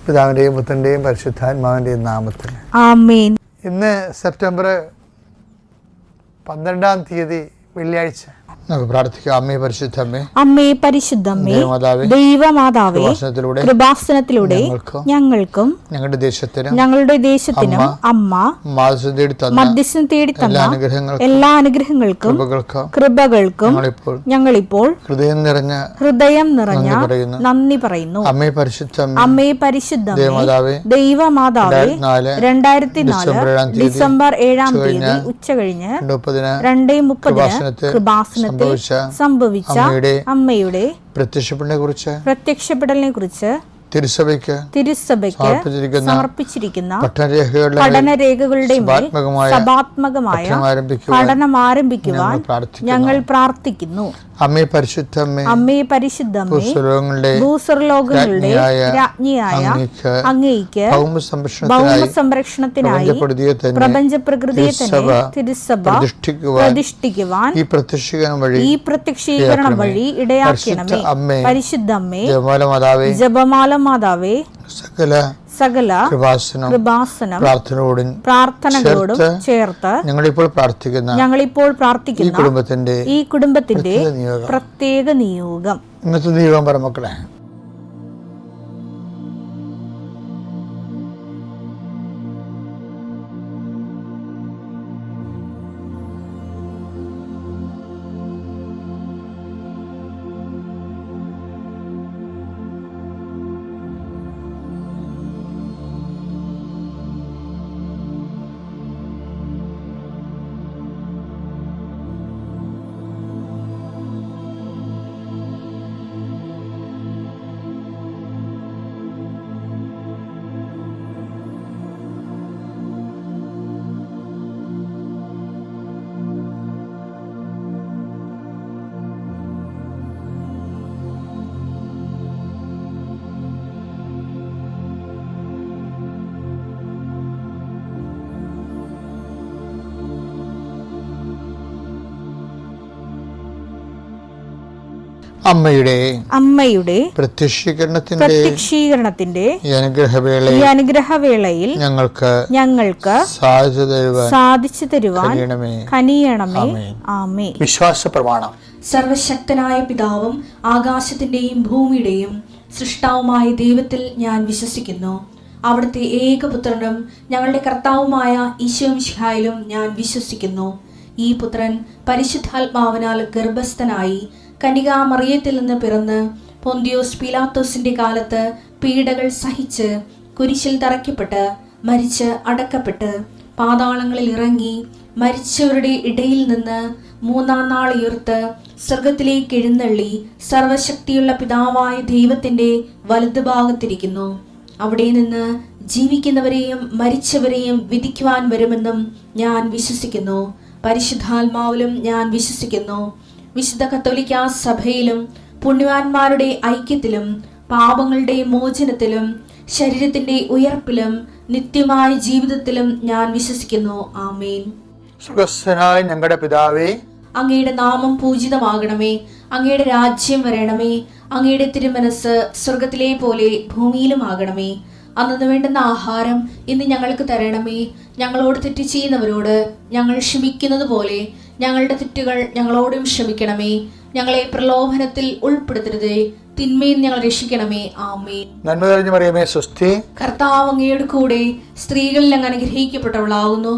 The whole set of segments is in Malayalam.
പിതാവിൻ്റെയും പുത്രൻ്റെയും പരിശുദ്ധാത്മാവിൻ്റെയും നാമത്തിൽ ആമേൻ. ഇന്ന് സെപ്റ്റംബർ 12 വെള്ളിയാഴ്ച. നമുക്ക് പ്രാർത്ഥിക്കാം. അമ്മേ പരിശുദ്ധമ്മേ, അമ്മേ പരിശുദ്ധമ്മേ, ദൈവമാതാവേ, കൃപാസനത്തിലൂടെ ഞങ്ങൾക്കും ഞങ്ങളുടെ ദേശത്തിനും അമ്മ മധ്യസ്ഥം തേടി തന്ന എല്ലാ അനുഗ്രഹങ്ങൾക്കും കൃപകൾക്കും ഞങ്ങളിപ്പോൾ ഹൃദയം നിറഞ്ഞ നന്ദി പറയുന്നു. അമ്മേ പരിശുദ്ധമ്മേ, ദൈവമാതാവേ, 2004 ഡിസംബർ 7 ഉച്ചകഴിഞ്ഞ് 2:30 കൃപാസനത്തിൽ സംഭവിച്ച അമ്മയുടെ പ്രത്യക്ഷപ്പെടലിനെ കുറിച്ച് തിരുസഭയ്ക്ക് സമർപ്പിച്ചിരിക്കുന്ന പഠനരേഖകളുടെ സഭാത്മകമായ പഠനം ആരംഭിക്കുവാൻ ഞങ്ങൾ പ്രാർത്ഥിക്കുന്നു. അമ്മേ പരിശുദ്ധമ്മേ, ഭൂസ്വർലോകങ്ങളുടെ രാജ്ഞിയായ അങ്ങേയ്ക്ക് ഭൗമസംരക്ഷണത്തിനായി പ്രപഞ്ചപ്രകൃതിയെ തന്നെ തിരുസഭ പ്രതിഷ്ഠിക്കുവാൻ ഈ പ്രത്യക്ഷീകരണം വഴി ഇടയാക്കണമേ. പരിശുദ്ധമ്മേ, ജപമാല മാതാവേ, സകല കൃപാസനം പ്രാർത്ഥനകളോടും ചേർത്ത് ഞങ്ങളിപ്പോൾ പ്രാർത്ഥിക്കുന്ന ഈ കുടുംബത്തിന്റെ പ്രത്യേക നിയോഗം. ഇന്നത്തെ നിയോഗം പറ മക്കളെ. അമ്മയുടെ പ്രത്യക്ഷീകരണത്തിന്റെ ഈ അനുഗ്രഹവേളയിൽ ഞങ്ങൾക്ക് സാധിച്ചു തരുവാൻ കനിയണമേ. ആമേൻ. വിശ്വാസ പ്രമാണം. സർവശക്തനായ പിതാവും ആകാശത്തിന്റെയും ഭൂമിയുടെയും സൃഷ്ടാവുമായ ദൈവത്തിൽ ഞാൻ വിശ്വസിക്കുന്നു. അവിടുത്തെ ഏകപുത്രനും ഞങ്ങളുടെ കർത്താവുമായ ഈശോ മിശിഹായിലും ഞാൻ വിശ്വസിക്കുന്നു. ഈ പുത്രൻ പരിശുദ്ധാത്മാവിനാൽ ഗർഭസ്ഥനായി കന്യകാമറിയത്തിൽ നിന്ന് പിറന്ന് പൊന്തിയോസ് പീലാത്തോസിന്റെ കാലത്ത് പീഡകൾ സഹിച്ച് കുരിശിൽ തറയ്ക്കപ്പെട്ട് മരിച്ച് അടക്കപ്പെട്ട് പാതാളങ്ങളിൽ ഇറങ്ങി മരിച്ചവരുടെ ഇടയിൽ നിന്ന് 3-ാം നാൾ ഉയർത്ത് സ്വർഗത്തിലേക്ക് എഴുന്നള്ളി സർവശക്തിയുള്ള പിതാവായ ദൈവത്തിന്റെ വലതുഭാഗത്തിരിക്കുന്നു. അവിടെ നിന്ന് ജീവിക്കുന്നവരെയും മരിച്ചവരെയും വിധിക്കുവാൻ വരുമെന്നും ഞാൻ വിശ്വസിക്കുന്നു. പരിശുദ്ധാത്മാവിലും ഞാൻ വിശ്വസിക്കുന്നു. വിശുദ്ധ കത്തോലിക്കാ സഭയിലും പുണ്യവാന്മാരുടെ ഐക്യത്തിലും പാപങ്ങളുടെ മോചനത്തിലും ശരീരത്തിന്റെ ഉയർപ്പിലും നിത്യമായ ജീവിതത്തിലും ഞാൻ വിശ്വസിക്കുന്നു. ആമേൻ. സ്വർഗ്ഗസ്ഥനായ ഞങ്ങളുടെ പിതാവേ, അങ്ങയുടെ നാമം പൂജിതമാകണമേ. അങ്ങയുടെ രാജ്യം വരണമേ. അങ്ങയുടെ തിരുമനസ് സ്വർഗത്തിലെ പോലെ ഭൂമിയിലും ആകണമേ. അന്നു വേണ്ടുന്ന ആഹാരം ഇന്ന് ഞങ്ങൾക്ക് തരണമേ. ഞങ്ങളോട് തെറ്റ് ചെയ്യുന്നവരോട് ഞങ്ങൾ ക്ഷമിക്കുന്നത് പോലെ ഞങ്ങളുടെ തെറ്റുകൾ ഞങ്ങളോടും ക്ഷമിക്കണമേ. ഞങ്ങളെ പ്രലോഭനത്തിൽ ഉൾപ്പെടുത്തരുതേ, തിന്മയിൽ ഞങ്ങൾ രക്ഷിക്കണമേ. ആമേൻ. നന്മ നിറഞ്ഞ മറിയമേ, സ്വസ്തി. കർത്താവ് അങ്ങയുടെ കൂടെ സ്ത്രീകളിൽ അങ്ങ് അനുഗ്രഹിക്കപ്പെട്ടവളാകുന്നു.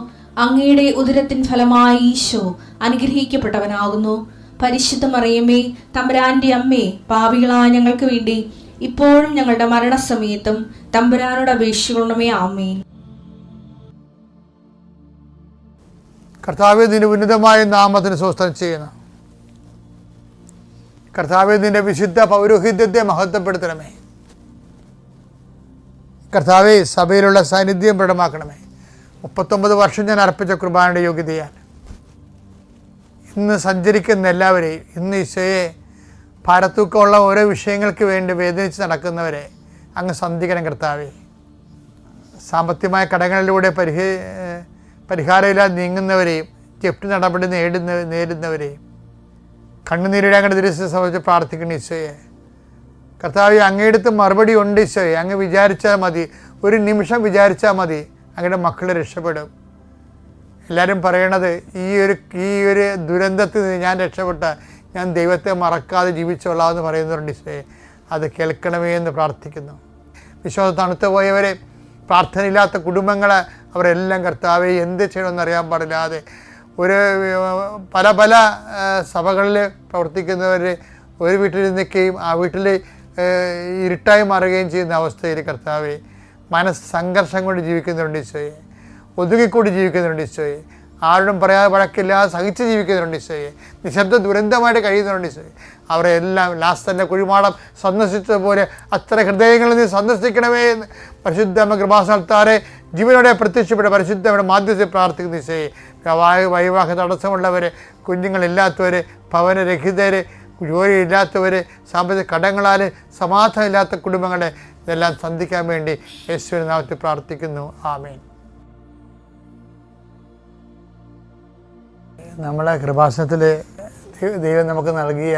അങ്ങയുടെ ഉദരത്തിൻ ഫലമായി ഈശോ അനുഗ്രഹിക്കപ്പെട്ടവനാകുന്നു. പരിശുദ്ധ മറിയമേ, തമ്പുരാന്റെ അമ്മേ, പാപികളായ ഞങ്ങൾക്ക് വേണ്ടി ഇപ്പോഴും ഞങ്ങളുടെ മരണസമയത്തും തമ്പുരാനോട് അപേക്ഷിക്കണമേ. ആമേൻ. കർത്താവേ, നിന്റെ ഉന്നതമായ നാമത്തിന് സ്വസ്ഥം ചെയ്യുന്നു. കർത്താവേ, നിന്റെ വിശുദ്ധ പൗരോഹിത്യത്തെ മഹത്വപ്പെടുത്തണമേ. കർത്താവേ, സഭയിലുള്ള സാന്നിധ്യം ദൃഢമാക്കണമേ. 39 വർഷം ഞാൻ അർപ്പിച്ച കുർബാനയുടെ യോഗ്യതയാൽ ഇന്ന് സഞ്ചരിക്കുന്ന എല്ലാവരെയും, ഇന്ന് ഈശോയെ ഭാരത്തൂക്കമുള്ള ഓരോ വിഷയങ്ങൾക്ക് വേണ്ടി വേദനിച്ച് നടക്കുന്നവരെ അങ്ങ് സന്ധിക്കണം. കർത്താവേ, സാമ്പത്തികമായ കടങ്ങളിലൂടെ പരിഹാരമില്ലാതെ നീങ്ങുന്നവരെയും ജപ്തി നടപടി നേരിടുന്നവരെയും കണ്ണുനീരിടെ അങ്ങയുടെ ദൃശ്യം സംബന്ധിച്ച് പ്രാർത്ഥിക്കണം. ഈശോയെ, കർത്താവേ, അങ്ങയുടെ മറുപടി ഉണ്ട് ഈശോയെ. അങ്ങ് വിചാരിച്ചാൽ മതി, ഒരു നിമിഷം വിചാരിച്ചാൽ മതി, അങ്ങയുടെ മക്കൾ രക്ഷപ്പെടും. എല്ലാവരും പറയണത് ഈ ഒരു ദുരന്തത്തിൽ നിന്ന് ഞാൻ രക്ഷപ്പെട്ട, ഞാൻ ദൈവത്തെ മറക്കാതെ ജീവിച്ചോളാമെന്ന് പറയുന്നുണ്ട് ഈശോയെ. അത് കേൾക്കണമേ എന്ന് പ്രാർത്ഥിക്കുന്നു. വിശ്വാസം തണുത്തു പോയവരെ, പ്രാർത്ഥനയില്ലാത്ത കുടുംബങ്ങളെ, അവരെല്ലാം കർത്താവെ എന്ത് ചെയ്യണമെന്ന് അറിയാൻ പാടില്ലാതെ പല സഭകളിൽ പ്രവർത്തിക്കുന്നവർ ഒരു വീട്ടിൽ നിൽക്കുകയും ആ വീട്ടിൽ ഇരുട്ടായി മാറുകയും ചെയ്യുന്ന അവസ്ഥയിൽ കർത്താവെ മനസ്സ് സംഘർഷം കൊണ്ട് ജീവിക്കുന്നുണ്ട് ഈശോയെ. ഒതുങ്ങിക്കൂടി ജീവിക്കുന്നുണ്ട് ഈശോയെ. ആരോടും പറയാതെ വഴക്കില്ലാതെ സഹിച്ച് ജീവിക്കുന്നുണ്ട് ഈശോയെ. നിശബ്ദ ദുരന്തമായിട്ട് കഴിയുന്നുണ്ട് ഈശോയെ. അവരെ എല്ലാം ലാസ്തൻ്റെ കുഴിമാടം സന്ദർശിച്ചതുപോലെ അത്ര ഹൃദയങ്ങളിൽ നിന്ന് സന്ദർശിക്കണമേ എന്ന് പരിശുദ്ധ കൃപാസനത്താരെ ജീവനോടെ പ്രത്യക്ഷപ്പെട്ട പരിശുദ്ധയുടെ മാധ്യസ്ഥയിൽ പ്രാർത്ഥിക്കുന്ന ഈശോയെ. വൈവാഹ തടസ്സമുള്ളവർ, കുഞ്ഞുങ്ങളില്ലാത്തവർ, ഭവനരഹിതർ, ജോലിയില്ലാത്തവർ, സാമ്പത്തിക കടങ്ങളാൽ സമാധാനമില്ലാത്ത കുടുംബങ്ങളെ ഇതെല്ലാം സന്ധിക്കാൻ വേണ്ടി യേശുവിന്റെ നാമത്തിൽ പ്രാർത്ഥിക്കുന്നു. ആമേൻ. നമ്മളെ കൃപാസനത്തിൽ ദൈവം നമുക്ക് നൽകിയ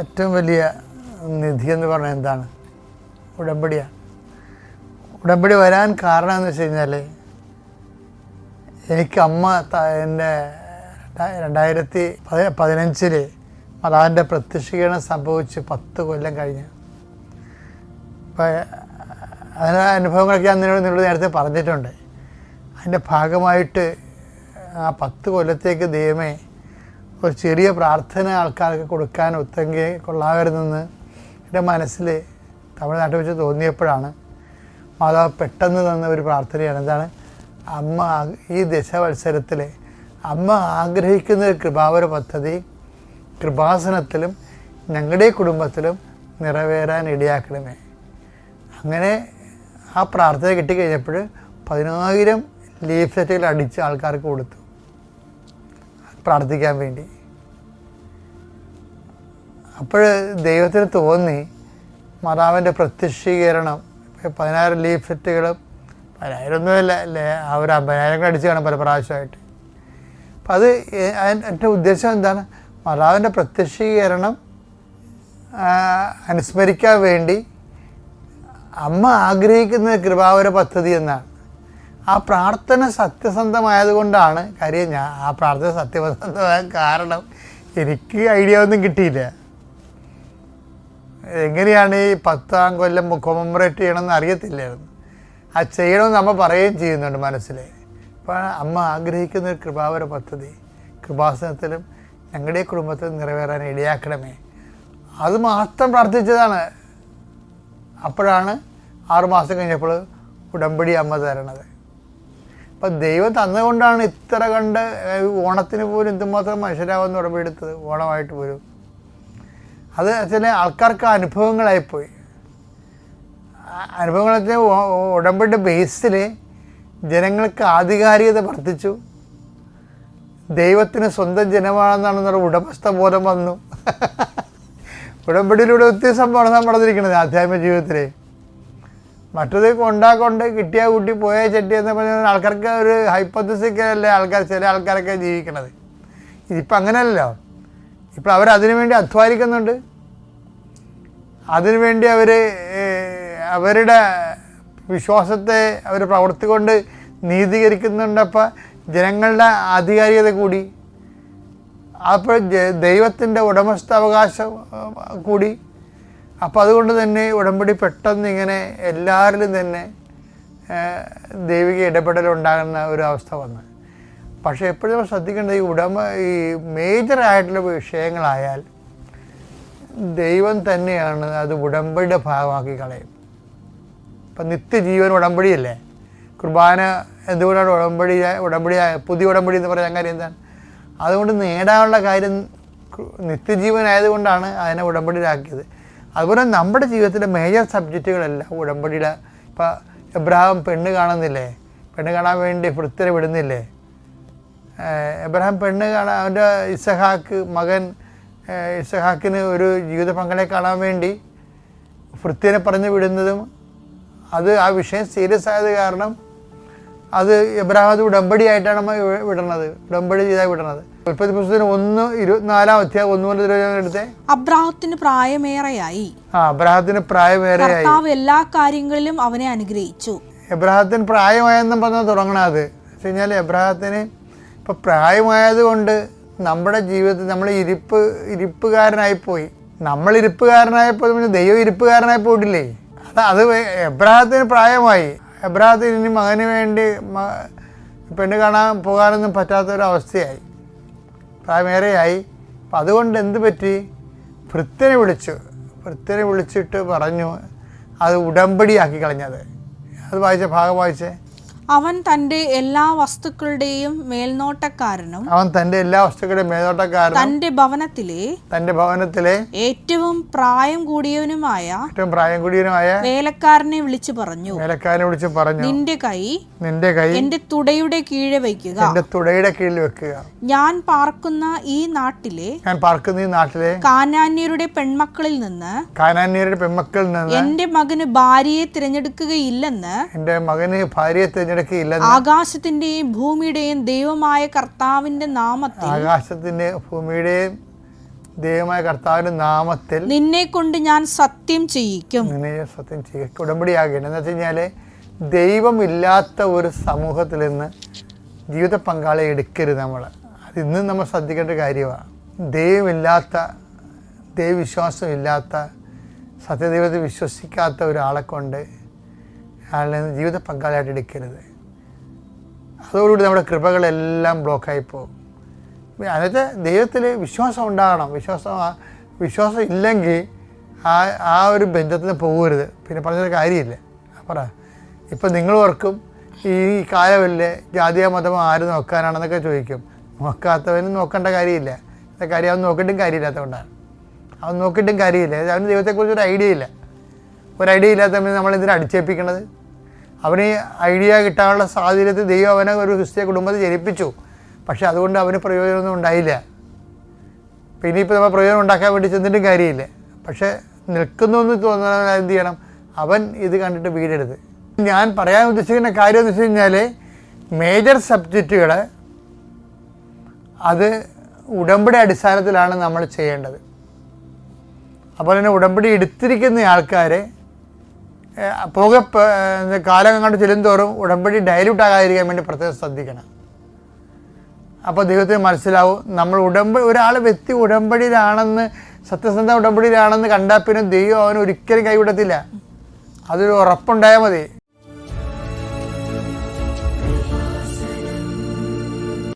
ഏറ്റവും വലിയ നിധി എന്ന് പറഞ്ഞാൽ എന്താണ്? ഉടമ്പടിയാണ്. ഉടമ്പടി വരാൻ കാരണം എന്ന് വെച്ച് കഴിഞ്ഞാൽ, എനിക്ക് അമ്മ എൻ്റെ 2015 മാതാവിൻ്റെ പ്രത്യക്ഷീകരണം സംഭവിച്ച് 10 കൊല്ലം കഴിഞ്ഞ്. അപ്പോൾ അതിന് അനുഭവങ്ങളൊക്കെ ഞാൻ നിന്നോട് നേരത്തെ പറഞ്ഞിട്ടുണ്ട്. അതിൻ്റെ ഭാഗമായിട്ട് ആ 10 കൊല്ലത്തേക്ക് ദൈവമേ ഒരു ചെറിയ പ്രാർത്ഥന ആൾക്കാർക്ക് കൊടുക്കാൻ ഒത്തെങ്കിൽ കൊള്ളാമായിരുന്നെന്ന് എൻ്റെ മനസ്സിൽ തമിഴ്നാട്ടിൽ വെച്ച് തോന്നിയപ്പോഴാണ് മാതാവ് പെട്ടെന്ന് തന്ന ഒരു പ്രാർത്ഥനയാണ്. എന്താണ്? അമ്മ ഈ ദശവത്സരത്തിൽ അമ്മ ആഗ്രഹിക്കുന്ന ഒരു കൃപാവര പദ്ധതി കൃപാസനത്തിലും ഞങ്ങളുടെ കുടുംബത്തിലും നിറവേറാൻ ഇടയാക്കണമേ. അങ്ങനെ ആ പ്രാർത്ഥന കിട്ടിക്കഴിഞ്ഞപ്പോൾ 10,000 ലീഫ്ലെറ്റുകൾ അടിച്ച് ആൾക്കാർക്ക് കൊടുത്തു പ്രാർത്ഥിക്കാൻ വേണ്ടി. അപ്പോൾ ദൈവത്തിന് തോന്നി മാതാവിൻ്റെ പ്രത്യക്ഷീകരണം 10,000 ലീഫ്ലെറ്റുകളും 10,000 ഒന്നുമില്ല അല്ലേ, അവർ 50,000 അടിച്ച് കാണും പല പ്രാവശ്യമായിട്ട്. അപ്പം അത് എൻ്റെ ഉദ്ദേശം എന്താണ്? മാതാവിൻ്റെ പ്രത്യക്ഷീകരണം അനുസ്മരിക്കാൻ വേണ്ടി അമ്മ ആഗ്രഹിക്കുന്ന കൃപാവര പദ്ധതി എന്നാണ്. ആ പ്രാർത്ഥന സത്യസന്ധമായതുകൊണ്ടാണ്. കാര്യം ഞാൻ ആ പ്രാർത്ഥന സത്യസന്ധമായ കാരണം എനിക്ക് ഐഡിയ ഒന്നും കിട്ടിയില്ല. എങ്ങനെയാണ് ഈ 10ാം കൊല്ലം കൊമമറേറ്റ് ചെയ്യണമെന്ന് അറിയത്തില്ലായിരുന്നു. ആ ചെയ്യണമെന്ന് അമ്മ പറയുകയും ചെയ്യുന്നുണ്ട് മനസ്സിൽ. അപ്പോൾ അമ്മ ആഗ്രഹിക്കുന്ന ഒരു കൃപാവര പദ്ധതി കൃപാസനത്തിലും ഞങ്ങളുടെ കുടുംബത്തിലും നിറവേറാൻ ഇടയാക്കണമേ. അത് മാത്രം പ്രാർത്ഥിച്ചതാണ്. അപ്പോഴാണ് 6 മാസം കഴിഞ്ഞപ്പോൾ ഉടമ്പടി അമ്മ തരണത്. അപ്പം ദൈവം തന്നുകൊണ്ടാണ് ഇത്ര കണ്ട് ഓണത്തിന് പോലും എന്തുമാത്രം മനുഷ്യരാവുന്ന ഉടമ്പടി എടുത്തത്. ഓണമായിട്ട് പോലും അത് ചില ആൾക്കാർക്ക് അനുഭവങ്ങളായിപ്പോയി. അനുഭവങ്ങളൊക്കെ ഉടമ്പടിയുടെ ബേസിൽ ജനങ്ങൾക്ക് ആധികാരികത വർദ്ധിച്ചു. ദൈവത്തിന് സ്വന്തം ജനമാണെന്നാണെന്നുള്ള ഉടമസ്ഥ ബോധം വന്നു. ഉടമ്പടിയിലൂടെ ഒത്തിരി സംഭവം നടന്നിരിക്കുന്നത് ആധ്യാത്മിക ജീവിതത്തിൽ. മറ്റത് കൊണ്ടാക്കൊണ്ട് കിട്ടിയ കൂട്ടി പോയ ചെട്ടി എന്ന് പറഞ്ഞാൽ ആൾക്കാർക്ക് ഒരു ഹൈപ്പോത്തസിക്കലല്ലേ ചില ആൾക്കാരൊക്കെ ജീവിക്കണത്. ഇതിപ്പോൾ അങ്ങനെയല്ലോ. ഇപ്പോൾ അവരതിനു വേണ്ടി അധ്വാനിക്കുന്നുണ്ട്. അതിനുവേണ്ടി അവരുടെ വിശ്വാസത്തെ അവർ പ്രവർത്തി കൊണ്ട് നീതീകരിക്കുന്നുണ്ട്. അപ്പം ജനങ്ങളുടെ ആധികാരികത കൂടി, അപ്പോൾ ദൈവത്തിൻ്റെ ഉടമസ്ഥാവകാശം കൂടി. അപ്പോൾ അതുകൊണ്ട് തന്നെ ഉടമ്പടി പെട്ടെന്ന് ഇങ്ങനെ എല്ലാവരിലും തന്നെ ദൈവിക ഇടപെടലുണ്ടാകുന്ന ഒരു അവസ്ഥ വന്നു. പക്ഷേ എപ്പോഴും നമ്മൾ ശ്രദ്ധിക്കേണ്ടത് ഈ മേജറായിട്ടുള്ള വിഷയങ്ങളായാൽ ദൈവം തന്നെയാണ് അത് ഉടമ്പടിയുടെ ഭാഗമാക്കി കളയും. ഇപ്പം നിത്യജീവൻ ഉടമ്പടിയല്ലേ. കുർബാന എന്തുകൊണ്ടാണ് ഉടമ്പടി പുതിയ ഉടമ്പടി എന്ന് പറയാൻ കാര്യം എന്താണ്? അതുകൊണ്ട് നേടാനുള്ള കാര്യം നിത്യജീവനായതുകൊണ്ടാണ് അതിനെ ഉടമ്പടിയിലാക്കിയത്. അതുപോലെ നമ്മുടെ ജീവിതത്തിലെ മേജർ സബ്ജക്റ്റുകളെല്ലാം ഉടമ്പടിയുടെ. ഇപ്പം എബ്രഹാം പെണ്ണ് കാണുന്നില്ലേ, പെണ്ണ് കാണാൻ വേണ്ടി ഭൃത്യരെ വിടുന്നില്ലേ. എബ്രഹാം പെണ്ണ് കാണാൻ അവൻ്റെ മകൻ ഇസഹാക്കിന് ഒരു ജീവിത പങ്കാളിയെ കാണാൻ വേണ്ടി ഭൃത്യനെ പറഞ്ഞു വിടുന്നതും അത് ആ വിഷയം സീരിയസ് ആയത് കാരണം അത് എബ്രഹാം അത് ഉടമ്പടിയായിട്ടാണ് വിടണത്, ഉടമ്പടി ചെയ്താൽ വിടണത്. ഉൽപ്പത്തി പുസ്തകത്തിന് 1:24 1 മുതൽ എടുത്തേ. അബ്രാഹത്തിന് പ്രായമേറെയായി. അബ്രാഹത്തിന് പ്രായമേറെയായി. കർത്താവ് എല്ലാ കാര്യങ്ങളിലും അവനെ അനുഗ്രഹിച്ചു. എബ്രാഹത്തിന് പ്രായമായെന്നും പറഞ്ഞാൽ തുടങ്ങണം. അത് വെച്ച് കഴിഞ്ഞാൽ എബ്രാഹത്തിന് ഇപ്പം പ്രായമായത് കൊണ്ട് നമ്മുടെ ജീവിതത്തിൽ നമ്മൾ ഇരിപ്പുകാരനായിപ്പോയി. നമ്മൾ ഇരിപ്പുകാരനായപ്പോൾ പിന്നെ ദൈവം ഇരിപ്പുകാരനായി പോയിട്ടില്ലേ? അത് എബ്രാഹത്തിന് പ്രായമായി. എബ്രാഹത്തിന് ഇനി മകന് വേണ്ടി പെണ്ണ് കാണാൻ പോകാനൊന്നും പറ്റാത്തൊരവസ്ഥയായി, പ്രായമേറെയായി. അപ്പം അതുകൊണ്ട് എന്ത് പറ്റി? ഭൃത്യനെ വിളിച്ചിട്ട് പറഞ്ഞു അത് ഉടമ്പടിയാക്കി കളഞ്ഞത്. അത് വായിച്ച ഭാഗം വായിച്ചേ. അവൻ തന്റെ എല്ലാ വസ്തുക്കളുടെയും മേൽനോട്ടക്കാരനും തന്റെ ഭവനത്തിലെ ഏറ്റവും പ്രായം കൂടിയവനുമായ വേലക്കാരനെ വിളിച്ചു പറഞ്ഞു, നിന്റെ കൈ എന്റെ തുടയുടെ കീഴെ വയ്ക്കുക. ഞാൻ പാർക്കുന്ന ഈ നാട്ടിലെ കാനാന്യരുടെ പെൺമക്കളിൽ നിന്ന് എന്റെ മകന് ഭാര്യയെ തിരഞ്ഞെടുക്കുകയില്ലെന്ന് ആകാശത്തിന്റെയും ഭൂമിയുടെയും ദൈവമായ കർത്താവിന്റെ നാമത്തിൽ നിന്നെ കൊണ്ട് ഞാൻ സത്യം ചെയ്യിക്കും. ഉടമ്പടിയാകേണ്ടത് എന്ന് വെച്ച് കഴിഞ്ഞാൽ ദൈവമില്ലാത്ത ഒരു സമൂഹത്തിൽ നിന്ന് ജീവിത പങ്കാളിയെ എടുക്കരുത് നമ്മൾ. അത് ഇന്നും നമ്മൾ ശ്രദ്ധിക്കേണ്ട കാര്യമാണ്. ദൈവവിശ്വാസമില്ലാത്ത സത്യദൈവത്തെ വിശ്വസിക്കാത്ത ഒരാളെ കൊണ്ട് അയാളെ ജീവിത പങ്കാളിയായിട്ട് എടുക്കരുത്. അതോടുകൂടി നമ്മുടെ കൃപകളെല്ലാം ബ്ലോക്കായി പോകും. അതിനകത്ത് ദൈവത്തിൽ വിശ്വാസം ഉണ്ടാകണം. വിശ്വാസം ഇല്ലെങ്കിൽ ആ ഒരു ബന്ധത്തിൽ പോകരുത്. പിന്നെ പറഞ്ഞൊരു കാര്യമില്ല. പറ, ഇപ്പം നിങ്ങൾ ഓർക്കും ഈ കാലമല്ലേ ജാതിയോ മതമോ ആര് നോക്കാനാണെന്നൊക്കെ ചോദിക്കും. നോക്കാത്തവനും നോക്കേണ്ട കാര്യമില്ല. കാര്യം അവൻ നോക്കിയിട്ടും കാര്യമില്ലാത്തതുകൊണ്ടാണ്. അവൻ നോക്കിയിട്ടും കാര്യമില്ല. അവന് ദൈവത്തെക്കുറിച്ചൊരു ഐഡിയ ഇല്ല. ഒരു ഐഡിയ ഇല്ലാത്തവന് നമ്മൾ എന്തിനാ അടിച്ചേൽപ്പിക്കണത്? അവന് ഐഡിയ കിട്ടാനുള്ള സാഹചര്യത്തിൽ ദൈവം അവനെ ഒരു ക്രിസ്തീയ കുടുംബത്തിൽ ജനിപ്പിച്ചു. പക്ഷെ അതുകൊണ്ട് അവന് പ്രയോജനമൊന്നും ഉണ്ടായില്ല. പിന്നെ ഇപ്പോൾ നമ്മൾ പ്രയോജനം ഉണ്ടാക്കാൻ വേണ്ടി ചെന്നിട്ടും കാര്യമില്ല. പക്ഷെ നിൽക്കുന്നു എന്ന് തോന്നുന്ന എന്ത് ചെയ്യണം? അവൻ ഇത് കണ്ടിട്ട് വീഴരുത്. ഞാൻ പറയാൻ ഉദ്ദേശിക്കുന്ന കാര്യം എന്ന് വെച്ച് കഴിഞ്ഞാൽ മേജർ സബ്ജക്റ്റുകൾ അത് ഉടമ്പടി അടിസ്ഥാനത്തിലാണ് നമ്മൾ ചെയ്യേണ്ടത്. അപ്പോൾ തന്നെ ഉടമ്പടി എടുത്തിരിക്കുന്ന ആൾക്കാരെ കാലം അങ്ങോട്ട് ചെല്ലുന്തോറും ഉടമ്പടി ഡൈല്യൂട്ട് ആകാതിരിക്കാൻ വേണ്ടി പ്രത്യേകം ശ്രദ്ധിക്കണം. അപ്പോൾ ദൈവത്തിന് മനസ്സിലാവും നമ്മൾ ഒരാൾ വ്യക്തി ഉടമ്പടിയിലാണെന്ന്, സത്യസന്ധ ഉടമ്പടിയിലാണെന്ന് കണ്ടാൽ പിന്നെ ദൈവം അവന് ഒരിക്കലും കൈവിടത്തില്ല. അതൊരു ഉറപ്പുണ്ടായാൽ മതി.